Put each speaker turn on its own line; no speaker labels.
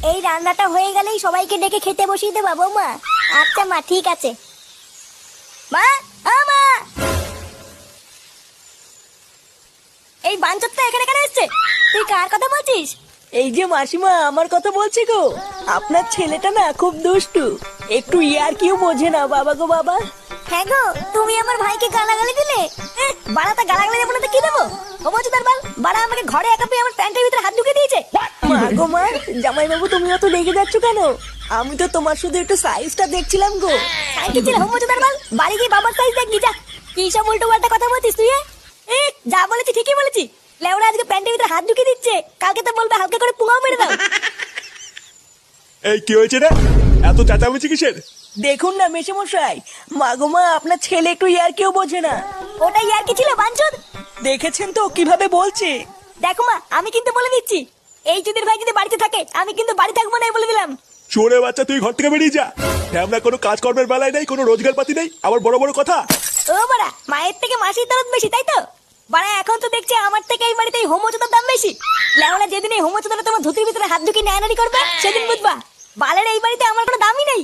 এই রান্নাটা হয়ে গেলেই সবাইকে ডেকে খেতে বসিয়ে দেবা বৌমা। আচ্ছা মা, ঠিক আছে। মা, ও মা, এই বাঞ্চতটা এখানে কেন এসছে? তুই কার কথা বলছিস?
এই যে মাসিমা, আমার কথা বলছি গো। আপনার ছেলেটা না খুব দুষ্টু, একটু ইয়ার কিউ বোঝে না বাবা গো বাবা।
হ্যাঁ গো, তুমি আমার ভাইকে গালাগালি দিলে। বাড়াটা গালাগালি দেবো না তো কি দেবো? ও বলছো তার বাল, বাড়া আমাকে ঘরে একা পেয়ে আমার প্যান্টের ভিতরে হাত ঢুকে দিয়েছে।
মা গো মা, জামাই বাবু তুমি অত রেগে যাচ্ছ কেন? আমি তো তোমার শুধু একটু সাইজটা দেখছিলাম গো।
সাইজ ছিল হোম তার বাল, বাড়ি গিয়ে বাবার সাইজ দেখবি যা। কি সব উল্টো পাল্টা কথা বলছিস তুই? যা বলেছি ঠিকই বলেছি। লেওরা আজকে প্যান্টের ভিতরে হাত ঢুকে দিচ্ছে, কালকে তো বলবে হালকা করে পুঙাও মেরে দাও।
এই কি হয়েছে রে? এত চেঁচামেচি কিসের?
দেখুন না মেশামশাই, মা গো মা, আপনার ছেলে একটু ইয়ার কিউ বোঝে না।
ওটাই আর কি ছিল বাঞ্চদ?
দেখেছেন তো কিভাবে বলছে।
দেখো মা, আমি কিন্তু বলে দিচ্ছি, এই চুদির ভাই যদি বাড়িতে থাকে আমি কিন্তু বাড়ি থাকবো না, বলে দিলাম।
চোরে বাচ্চা, তুই ঘর থেকে বেরিয়ে যা। আমরা কোনো কাজকর্মের বেলায় নেই, কোনো রোজগার পাতি নেই, আবার বড় বড় কথা।
ও বাড়া, মায়ের থেকে মাসির দরদ বেশি, তাই তো? বাড়া এখন তো দেখছি আমার থেকে এই বাড়িতে হোমোচোদার দাম বেশি। লেওনা যেদিন এই হোমোচোদারা তোমার ধুতির ভিতরে হাত ঢুকিয়ে নেয়ানারি করবে সেদিন বুঝবা বালের এই বাড়িতে আমার কোনো দামই নেই।